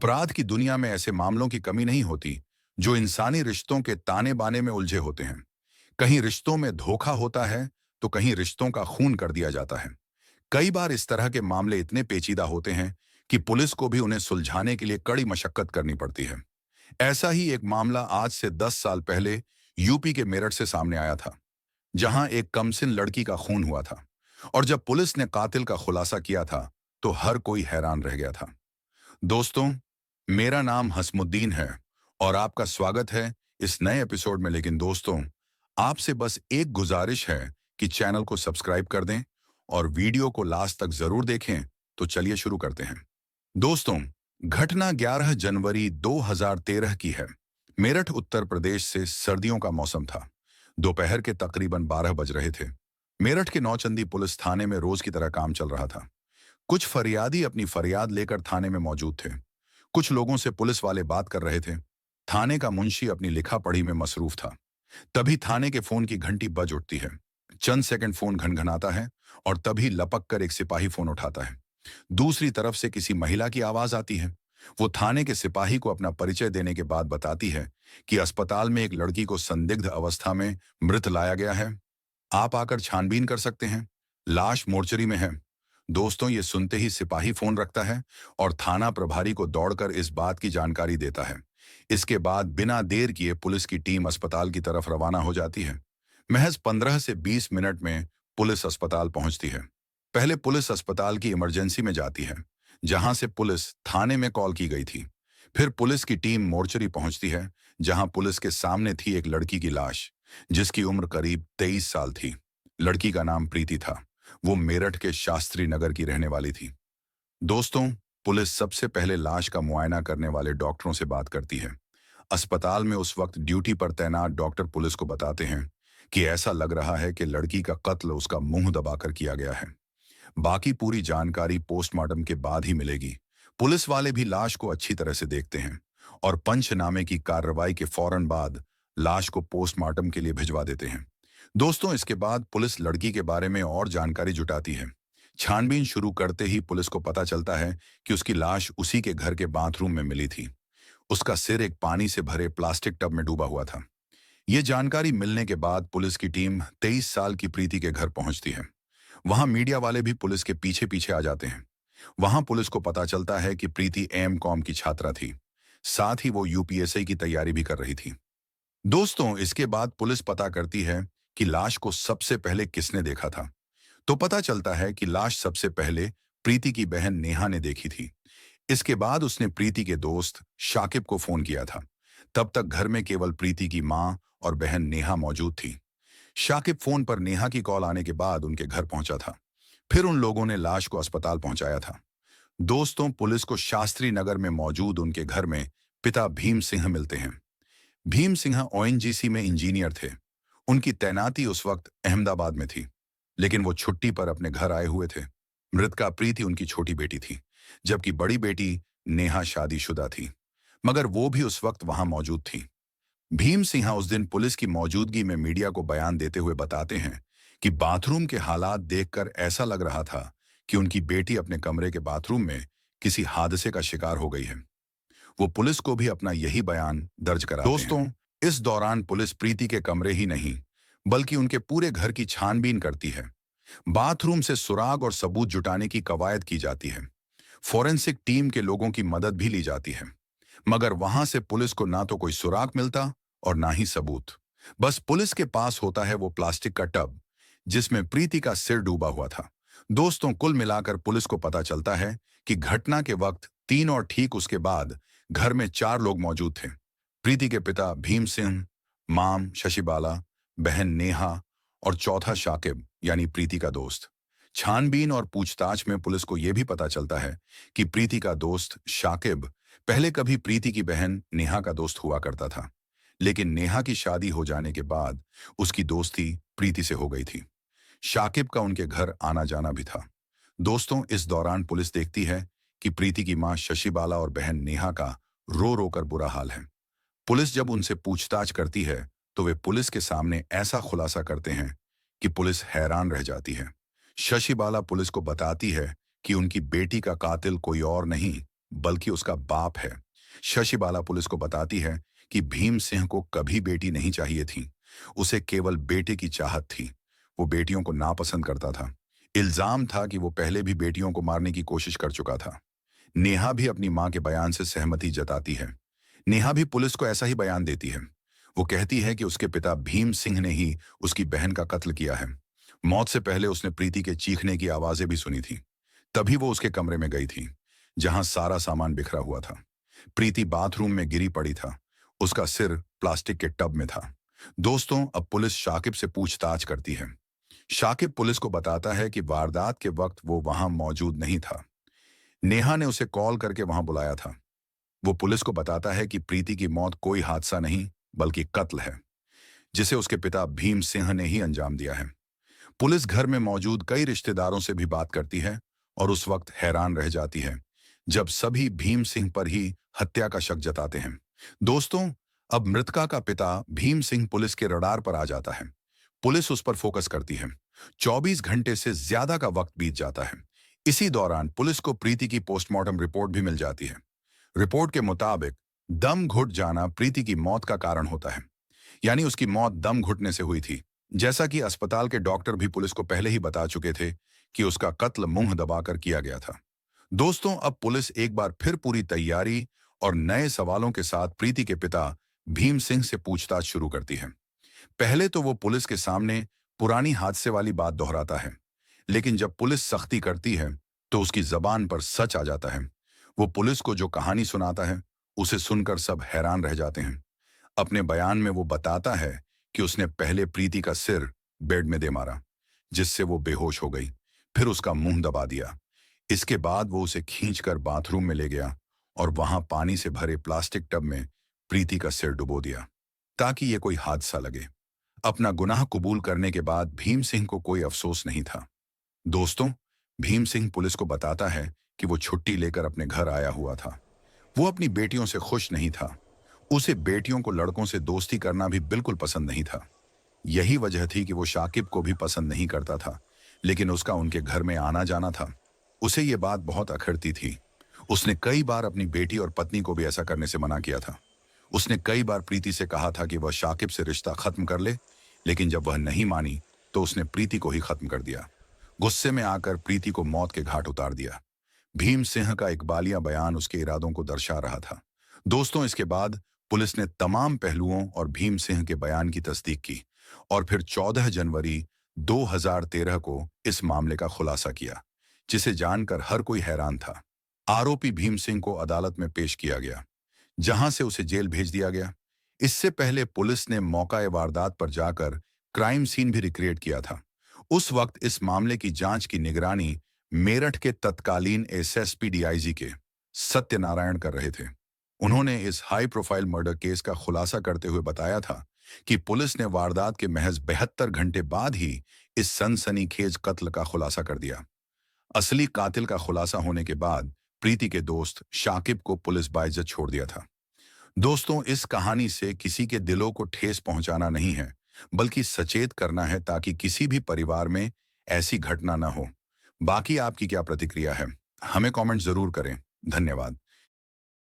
अपराध की दुनिया में ऐसे मामलों की कमी नहीं होती जो इंसानी रिश्तों के ताने बाने में उलझे होते हैं। कहीं रिश्तों में धोखा होता है तो कहीं रिश्तों का खून कर दिया जाता है। कई बार इस तरह के मामले इतने पेचीदा होते हैं कि पुलिस को भी उन्हें सुलझाने के लिए कड़ी मशक्कत करनी पड़ती है। ऐसा ही एक मामला आज से 10 साल पहले यूपी के मेरठ से सामने आया था, जहां एक कमसिन लड़की का खून हुआ था। और जब पुलिस ने कातिल का खुलासा किया था तो हर कोई हैरान रह गया था। दोस्तों, मेरा नाम हसमुद्दीन है और आपका स्वागत है इस नए एपिसोड में। लेकिन दोस्तों, आपसे बस एक गुजारिश है कि चैनल को सब्सक्राइब कर दें और वीडियो को लास्ट तक जरूर देखें। तो चलिए शुरू करते हैं। दोस्तों, घटना 11 जनवरी 2013 की है। मेरठ उत्तर प्रदेश से सर्दियों का मौसम था। दोपहर के तकरीबन 12 बज रहे थे। मेरठ के नौचंदी पुलिस थाने में रोज की तरह काम चल रहा था। कुछ फरियादी अपनी फरियाद लेकर थाने में मौजूद थे। कुछ लोगों से पुलिस वाले बात कर रहे थे। थाने का मुंशी अपनी लिखा पढ़ी में मसरूफ था। तभी थाने के फोन की घंटी बज उठती है। चंद सेकंड फोन घनघनाता है और तभी लपक कर एक सिपाही फोन उठाता है। दूसरी तरफ से किसी महिला की आवाज आती है। वो थाने के सिपाही को अपना परिचय देने के बाद बताती है कि अस्पताल में एक लड़की को संदिग्ध अवस्था में मृत लाया गया है। आप आकर छानबीन कर सकते हैं। लाश मोर्चरी में है। दोस्तों, ये सुनते ही सिपाही फोन रखता है और थाना प्रभारी को दौड़कर इस बात की जानकारी देता है। इसके बाद बिना देर किए पुलिस की टीम अस्पताल की तरफ रवाना हो जाती है। महज 15 से 20 मिनट में पुलिस अस्पताल पहुंचती है। पहले पुलिस अस्पताल की इमरजेंसी में जाती है, जहां से पुलिस थाने में कॉल की गई थी। फिर पुलिस की टीम मोर्चरी पहुंचती है, जहां पुलिस के सामने थी एक लड़की की लाश, जिसकी उम्र करीब 23 साल थी। लड़की का नाम प्रीति था। वो मेरठ के शास्त्री नगर की रहने वाली थी। दोस्तों, पुलिस सबसे पहले लाश का मुआयना करने वाले डॉक्टरों से बात करती है। अस्पताल में उस वक्त ड्यूटी पर तैनात डॉक्टर पुलिस को बताते हैं कि ऐसा लग रहा है कि लड़की का कत्ल उसका मुंह दबाकर किया गया है। बाकी पूरी जानकारी पोस्टमार्टम के बाद ही मिलेगी। पुलिस वाले भी लाश को अच्छी तरह से देखते हैं और पंचनामे की कार्रवाई के फौरन बाद लाश को पोस्टमार्टम के लिए भिजवा देते हैं। दोस्तों, इसके बाद पुलिस लड़की के बारे में और जानकारी जुटाती है। छानबीन शुरू करते ही पुलिस को पता चलता है कि उसकी लाश उसी के घर के बाथरूम में मिली थी। उसका सिर एक पानी से भरे प्लास्टिक टब में डूबा हुआ था। ये जानकारी मिलने के बाद पुलिस की टीम 23 साल की प्रीति के घर पहुंचती है। वहां मीडिया वाले भी पुलिस के पीछे पीछे आ जाते हैं। वहां पुलिस को पता चलता है कि प्रीति एम.कॉम की छात्रा थी। साथ ही वो यूपीएससी की तैयारी भी कर रही थी। दोस्तों, इसके बाद पुलिस पता करती है कि लाश को सबसे पहले किसने देखा था। तो पता चलता है कि लाश सबसे पहले प्रीति की बहन नेहा ने देखी थी। इसके बाद उसने प्रीति के दोस्त शाकिब को फोन किया था। तब तक घर में केवल प्रीति की मां और बहन नेहा मौजूद थी। शाकिब फोन पर नेहा की कॉल आने के बाद उनके घर पहुंचा था। फिर उन लोगों ने लाश को अस्पताल पहुंचाया था। दोस्तों, पुलिस को शास्त्री नगर में मौजूद उनके घर में पिता भीम सिंह मिलते हैं। भीम सिंह ओएनजीसी में इंजीनियर थे। उनकी तैनाती उस वक्त अहमदाबाद में थी, लेकिन वो छुट्टी पर अपने घर आए हुए थे। मृतका प्रीति उनकी छोटी बेटी थी, जबकि बड़ी बेटी नेहा शादीशुदा थी, मगर वो भी उस वक्त वहां मौजूद थी। भीम सिंह उस दिन पुलिस की मौजूदगी में मीडिया को बयान देते हुए बताते हैं कि बाथरूम के हालात देखकर ऐसा लग रहा था कि उनकी बेटी अपने कमरे के बाथरूम में किसी हादसे का शिकार हो गई है। वो पुलिस को भी अपना यही बयान दर्ज कराते हैं। दोस्तों, इस दौरान पुलिस प्रीति के कमरे ही नहीं बल्कि उनके पूरे घर की छानबीन करती है। बाथरूम से सुराग और सबूत जुटाने की कवायद की जाती है। फोरेंसिक टीम के लोगों की मदद भी ली जाती है, मगर वहां से पुलिस को ना तो कोई सुराग मिलता और ना ही सबूत। बस पुलिस के पास होता है वो प्लास्टिक का टब जिसमें प्रीति का सिर डूबा हुआ था। दोस्तों, कुल मिलाकर पुलिस को पता चलता है कि घटना के वक्त 3 और ठीक उसके बाद घर में 4 लोग मौजूद थे। प्रीति के पिता भीम सिंह, माम शशिबाला, बहन नेहा और चौथा शाकिब यानी प्रीति का दोस्त। छानबीन और पूछताछ में पुलिस को यह भी पता चलता है कि प्रीति का दोस्त शाकिब पहले कभी प्रीति की बहन नेहा का दोस्त हुआ करता था, लेकिन नेहा की शादी हो जाने के बाद उसकी दोस्ती प्रीति से हो गई थी। शाकिब का उनके घर आना जाना भी था। दोस्तों, इस दौरान पुलिस देखती है कि प्रीति की मां शशिबाला और बहन नेहा का रो रो कर बुरा हाल है। पुलिस जब उनसे पूछताछ करती है तो वे पुलिस के सामने ऐसा खुलासा करते हैं कि पुलिस हैरान रह जाती है। शशिबाला पुलिस को बताती है कि उनकी बेटी का कातिल कोई और नहीं बल्कि उसका बाप है। शशिबाला पुलिस को बताती है कि भीम सिंह को कभी बेटी नहीं चाहिए थी। उसे केवल बेटे की चाहत थी। वो बेटियों को नापसंद करता था। इल्जाम था कि वो पहले भी बेटियों को मारने की कोशिश कर चुका था। नेहा भी अपनी मां के बयान से सहमति जताती है। नेहा भी पुलिस को ऐसा ही बयान देती है। वो कहती है कि उसके पिता भीम सिंह ने ही उसकी बहन का कत्ल किया है। मौत से पहले उसने प्रीति के चीखने की आवाजें भी सुनी थी। तभी वो उसके कमरे में गई थी, जहां सारा सामान बिखरा हुआ था। प्रीति बाथरूम में गिरी पड़ी था। उसका सिर प्लास्टिक के टब में था। दोस्तों, अब पुलिस शाकिब से पूछताछ करती है। शाकिब पुलिस को बताता है कि वारदात के वक्त वो वहां मौजूद नहीं था। नेहा ने उसे कॉल करके वहां बुलाया था। वो पुलिस को बताता है कि प्रीति की मौत कोई हादसा नहीं बल्कि कत्ल है, जिसे उसके पिता भीम सिंह ने ही अंजाम दिया है। पुलिस घर में मौजूद कई रिश्तेदारों से भी बात करती है और उस वक्त हैरान रह जाती है जब सभी भीम सिंह पर ही हत्या का शक जताते हैं। दोस्तों, अब मृतका का पिता भीम सिंह पुलिस के रडार पर आ जाता है। पुलिस उस पर फोकस करती है। 24 घंटे से ज्यादा का वक्त बीत जाता है। इसी दौरान पुलिस को प्रीति की पोस्टमार्टम रिपोर्ट भी मिल जाती है। रिपोर्ट के मुताबिक दम घुट जाना प्रीति की मौत का कारण होता है, यानी उसकी मौत दम घुटने से हुई थी। जैसा कि अस्पताल के डॉक्टर भी पुलिस को पहले ही बता चुके थे कि उसका कत्ल मुंह दबाकर किया गया था। दोस्तों, अब पुलिस एक बार फिर पूरी तैयारी और नए सवालों के साथ प्रीति के पिता भीम सिंह से पूछताछ शुरू करती है। पहले तो वो पुलिस के सामने पुरानी हादसे वाली बात दोहराता है, लेकिन जब पुलिस सख्ती करती है तो उसकी जबान पर सच आ जाता है। वो पुलिस को जो कहानी सुनाता है उसे सुनकर सब हैरान रह जाते हैं। अपने बयान में वो बताता है कि उसने पहले प्रीति का सिर बेड में दे मारा, जिससे वो बेहोश हो गई, फिर उसका मुंह दबा दिया। इसके बाद वो उसे खींचकर बाथरूम में ले गया और वहां पानी से भरे प्लास्टिक टब में प्रीति का सिर डुबो दिया, ताकि ये कोई हादसा लगे। अपना गुनाह कबूल करने के बाद भीम सिंह को कोई अफसोस नहीं था। दोस्तों, भीम सिंह पुलिस को बताता है कि वो छुट्टी लेकर अपने घर आया हुआ था। वो अपनी बेटियों से खुश नहीं था। उसे बेटियों को लड़कों से दोस्ती करना भी बिल्कुल पसंद नहीं था। यही वजह थी कि वो शाकिब को भी पसंद नहीं करता था, लेकिन उसका उनके घर में आना जाना था। उसे ये बात बहुत अखरती थी। उसने कई बार अपनी बेटी और पत्नी को भी ऐसा करने से मना किया था। उसने कई बार प्रीति से कहा था कि वह शाकिब से रिश्ता खत्म कर ले, लेकिन जब वह नहीं मानी तो उसने प्रीति को ही खत्म कर दिया। गुस्से में आकर प्रीति को मौत के घाट उतार दिया। भीम सिंह का इकबालिया बयान उसके इरादों को दर्शा रहा था। दोस्तों, इसके बाद पुलिस ने तमाम पहलुओं और भीम सिंह के बयान की तस्दीक की और फिर 14 जनवरी 2013 को इस मामले का खुलासा किया, जिसे जानकर हर कोई हैरान था। आरोपी भीम सिंह को अदालत में पेश किया गया, जहां से उसे जेल भेज दिया गया। इससे पहले पुलिस ने मौका वारदात पर जाकर क्राइम सीन भी रिक्रिएट किया था। उस वक्त इस मामले की जांच की निगरानी मेरठ के तत्कालीन एसएसपी डीआईजी के सत्यनारायण कर रहे थे। उन्होंने इस हाई प्रोफाइल मर्डर केस का खुलासा करते हुए बताया था कि पुलिस ने वारदात के महज 72 घंटे बाद ही इस सनसनीखेज कत्ल का खुलासा कर दिया। असली कातिल का खुलासा होने के बाद प्रीति के दोस्त शाकिब को पुलिस बाइज्जत छोड़ दिया था। दोस्तों, इस कहानी से किसी के दिलों को ठेस पहुंचाना नहीं है, बल्कि सचेत करना है ताकि किसी भी परिवार में ऐसी घटना न हो। बाकी आपकी क्या प्रतिक्रिया है, हमें कमेंट जरूर करें। धन्यवाद।